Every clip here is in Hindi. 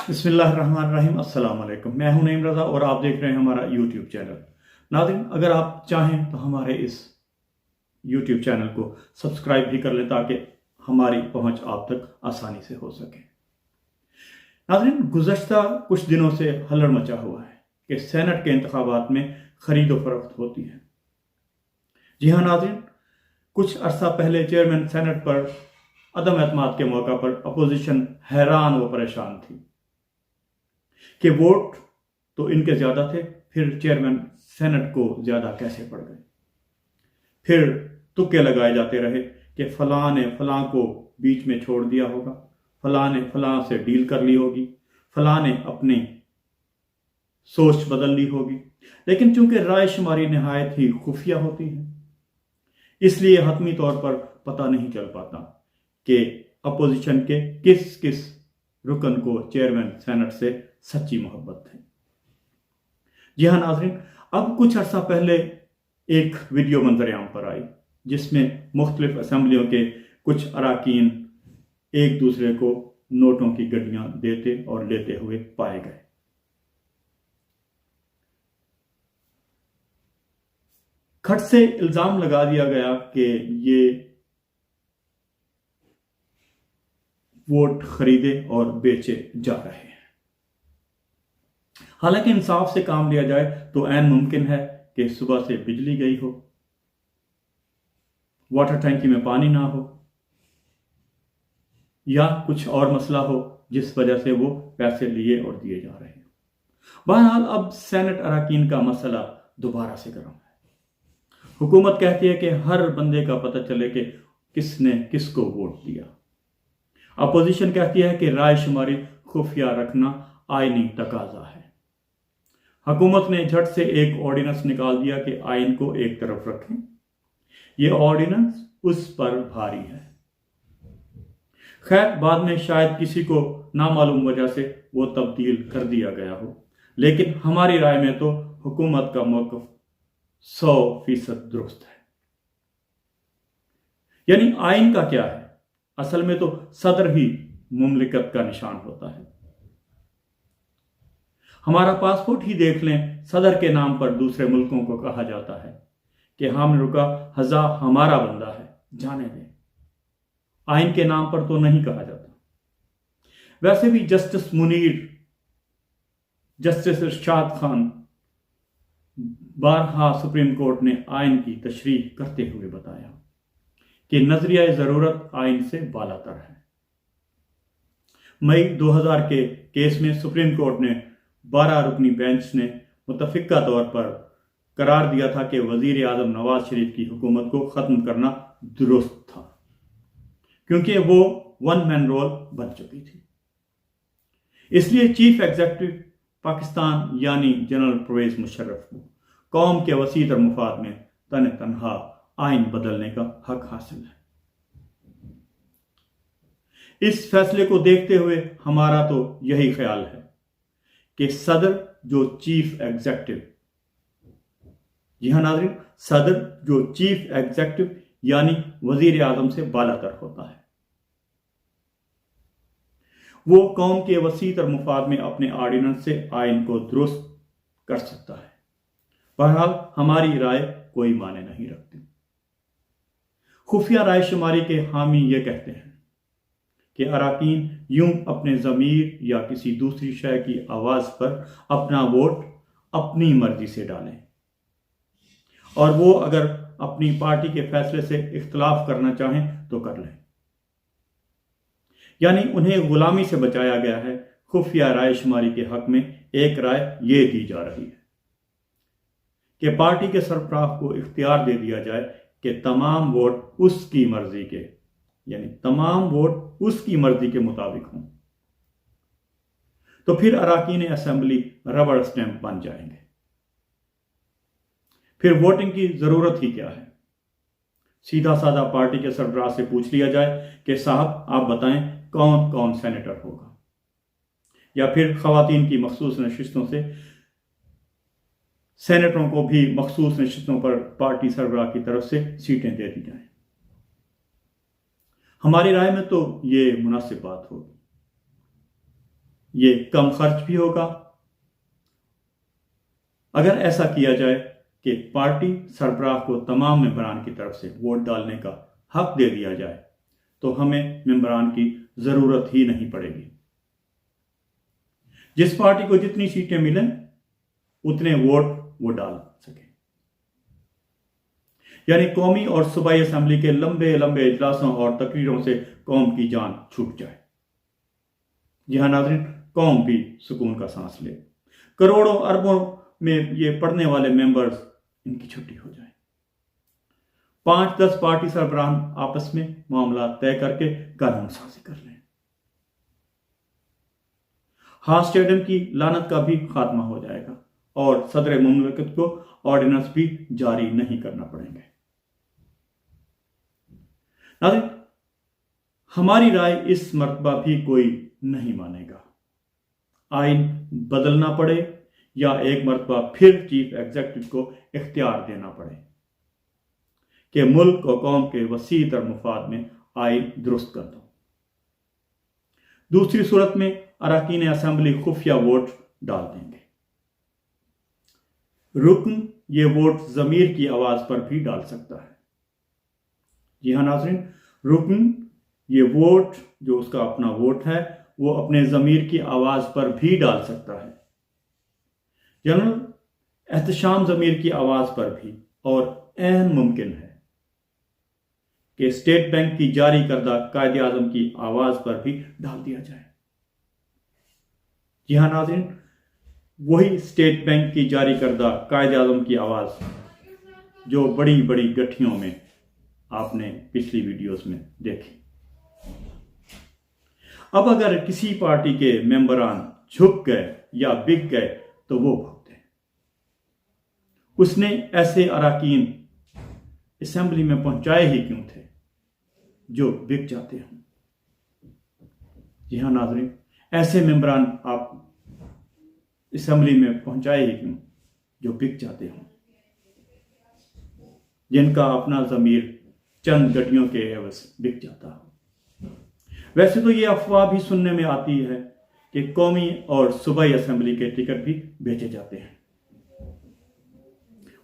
बिस्मिल्लाहिर्रहमानिर्रहीम। अस्सलाम वालेकुम। मैं हूं नईम रज़ा और आप देख रहे हैं हमारा यूट्यूब चैनल। नाज़रीन, अगर आप चाहें तो हमारे इस यूट्यूब चैनल को सब्सक्राइब भी कर लें ताकि हमारी पहुंच आप तक आसानी से हो सके। नाज़रीन, गुज़श्ता कुछ दिनों से हल्लड़ मचा हुआ है कि सेनेट के इंतखाबात में खरीदो फरोख्त होती है। जी हाँ नाज़रीन, कुछ अरसा पहले चेयरमैन सेनेट पर अदम एतमाद के मौका पर अपोजिशन हैरान व परेशान थी कि वोट तो इनके ज्यादा थे, फिर चेयरमैन सेनेट को ज्यादा कैसे पड़ गए। फिर तुक्के लगाए जाते रहे कि फलां ने फलां को बीच में छोड़ दिया होगा, फलां ने फलां से डील कर ली होगी, फलां ने अपनी सोच बदल ली होगी। लेकिन चूंकि राय शुमारी नहायत ही खुफिया होती है, इसलिए हतमी तौर पर पता नहीं चल पाता कि अपोजिशन के किस किस रुकन को चेयरमैन सेनेट से सच्ची मोहब्बत है। जी हाँ नाजरीन, अब कुछ अर्सा पहले एक वीडियो मंजरेआम पर आई जिसमें मुख्तलिफ असम्बलियों के कुछ अराकीन एक दूसरे को नोटों की गड्डियां देते और लेते हुए पाए गए। खट से इल्जाम लगा दिया गया कि ये वोट खरीदे और बेचे जा रहे हैं। हालांकि इंसाफ से काम लिया जाए तो ऐन मुमकिन है कि सुबह से बिजली गई हो, वाटर टैंकी में पानी ना हो, या कुछ और मसला हो जिस वजह से वो पैसे लिए और दिए जा रहे हैं। बहरहाल अब सेनेट अराकीन का मसला दोबारा से गर्म है। हुकूमत कहती है कि हर बंदे का पता चले कि किसने किसको वोट दिया। अपोजिशन कहती है कि राय शुमारी खुफिया रखना आईनी तकाजा है। हुकूमत ने झट से एक ऑर्डिनेंस निकाल दिया कि आइन को एक तरफ रखें। यह ऑर्डिनेंस उस पर भारी है। खैर, बाद में शायद किसी को नामालूम वजह से वो तब्दील कर दिया गया हो, लेकिन हमारी राय में तो हुकूमत का मौक़िफ़ 100% दुरुस्त है। यानी आइन का क्या है? असल में तो सदर ही मुमलिकत का निशान होता है। हमारा पासपोर्ट ही देख लें, सदर के नाम पर दूसरे मुल्कों को कहा जाता है कि हम रुका हजा हमारा बंदा है, जाने दें। आइन के नाम पर तो नहीं कहा जाता। वैसे भी जस्टिस मुनीर, जस्टिस इरशाद खान बारहा सुप्रीम कोर्ट ने आइन की तशरीह करते हुए बताया कि नजरिया ज़रूरत आइन से बालातर है। मई 2000 के केस में सुप्रीम कोर्ट ने 12 रुकनी बेंच ने मुतफिका तौर पर करार दिया था कि वजीर आजम नवाज शरीफ की हुकूमत को ख़त्म करना दुरुस्त था, क्योंकि वो वन मैन रोल बन चुकी थी। इसलिए चीफ एग्जीक्यूटिव पाकिस्तान यानी जनरल परवेज मुशर्रफ को कौम के वसीतर मुफाद में तने तनहा आइन बदलने का हक हासिल है। इस फैसले को देखते हुए हमारा तो यही ख्याल है कि सदर जो चीफ एग्जीक्यूटिव, जी हाँ नाज़रीन, सदर जो चीफ एग्जीक्यूटिव यानी वजीर आजम से बालातर होता है, वो कौम के वसीतर मुफाद में अपने ऑर्डिनेंस से आइन को दुरुस्त कर सकता है। बहरहाल हमारी राय कोई माने नहीं रखती। खुफिया राय शुमारी के हामी ये कहते हैं कि अराकीन यूं अपने ज़मीर या किसी दूसरी शय की आवाज़ पर अपना वोट अपनी मर्जी से डालें, और वो अगर अपनी पार्टी के फैसले से इख्तलाफ करना चाहें तो कर लें। यानी उन्हें गुलामी से बचाया गया है। खुफिया राय शुमारी के हक में एक राय ये दी जा रही है कि पार्टी के सरबराह को इख्तियार दे दिया जाए कि तमाम वोट उसकी मर्जी के, यानी तमाम वोट उसकी मर्जी के मुताबिक हों, तो फिर अराकीन असेंबली रबड़ स्टैंप बन जाएंगे। फिर वोटिंग की जरूरत ही क्या है? सीधा साधा पार्टी के सरबराह से पूछ लिया जाए कि साहब आप बताएं कौन कौन सेनेटर होगा, या फिर खवातीन की मखसूस नशिस्तों से सेनेटरों को भी मखसूस नशिस्तों पर पार्टी सरबराह की तरफ से सीटें दे दी जाएं। हमारी राय में तो ये मुनासिब बात होगी। ये कम खर्च भी होगा। अगर ऐसा किया जाए कि पार्टी सरबराह को तमाम मेंबरान की तरफ से वोट डालने का हक दे दिया जाए तो हमें मेंबरान की जरूरत ही नहीं पड़ेगी। जिस पार्टी को जितनी सीटें मिलें उतने वोट वो डाल सके, यानी कौमी और सूबाई असेंबली के लंबे लंबे इजलासों और तकरीरों से कौम की जान छूट जाए। जी हाँ नाज़रीन, कौम भी सुकून का सांस ले। करोड़ों अरबों में ये पढ़ने वाले मेंबर्स, इनकी छुट्टी हो जाए। 5-10 पार्टी सरबराह आपस में मामला तय करके कानून साजी कर लें। हास स्टेडियम की लानत का भी खात्मा हो जाएगा और सदर मुमलिकत को ऑर्डिनेंस भी जारी नहीं करना पड़ेंगे। नाज़रीन, हमारी राय इस मर्तबा भी कोई नहीं मानेगा। आइन बदलना पड़े या एक मर्तबा फिर चीफ एग्जीक्यूटिव को इख्तियार देना पड़े कि मुल्क और कौम के वसी तर मुफाद में आइन दुरुस्त कर दो। दूसरी सूरत में अरकान असेंबली खुफिया वोट डाल देंगे। रुकन ये वोट जमीर की आवाज पर भी डाल सकता है। जी हाँ नाज़रीन, रुकन ये वोट जो उसका अपना वोट है वो अपने जमीर की आवाज पर भी डाल सकता है। जनरल एहतशाम जमीर की आवाज पर भी, और ऐन मुमकिन है कि स्टेट बैंक की जारी करदा कायदे आजम की आवाज पर भी डाल दिया जाए। जी हाँ नाज़रीन, वही स्टेट बैंक की जारी करदा कायदे आजम की आवाज जो बड़ी बड़ी गठियों में आपने पिछली वीडियोस में देखी। अब अगर किसी पार्टी के मेंबरान झुक गए या बिक गए तो वो भुगते। उसने ऐसे अरकान असेंबली में पहुंचाए ही क्यों थे जो बिक जाते हैं। जी हाँ नाज़रीन, ऐसे मेंबरान आप असेंबली में पहुंचाए ही क्यों जो बिक जाते हों, जिनका अपना ज़मीर चंद गड्डियों के एवज बिक जाता हो। वैसे तो ये अफवाह भी सुनने में आती है कि कौमी और सूबाई असेंबली के टिकट भी बेचे जाते हैं,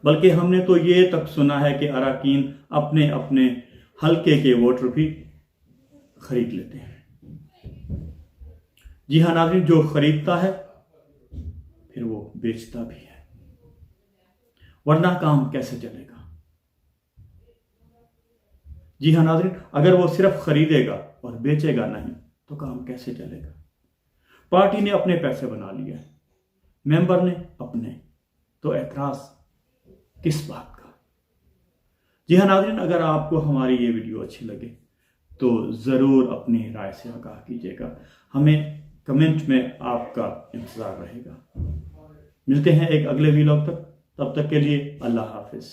बल्कि हमने तो ये तक सुना है कि अरकान अपने अपने हल्के के वोटर भी खरीद लेते हैं। जी हाँ नाज़रीन, जो खरीदता है फिर वो बेचता भी है, वरना काम कैसे चलेगा। जी हाँ नाज़रीन, अगर वो सिर्फ खरीदेगा और बेचेगा नहीं तो काम कैसे चलेगा। पार्टी ने अपने पैसे बना लिए, मेंबर ने अपने, तो एतराज किस बात का। जी हाँ नाज़रीन, अगर आपको हमारी ये वीडियो अच्छी लगे तो ज़रूर अपनी राय से आगाह कीजिएगा। हमें कमेंट में आपका इंतज़ार रहेगा। मिलते हैं एक अगले वीलॉग तक, तब तक के लिए अल्लाह हाफिज़।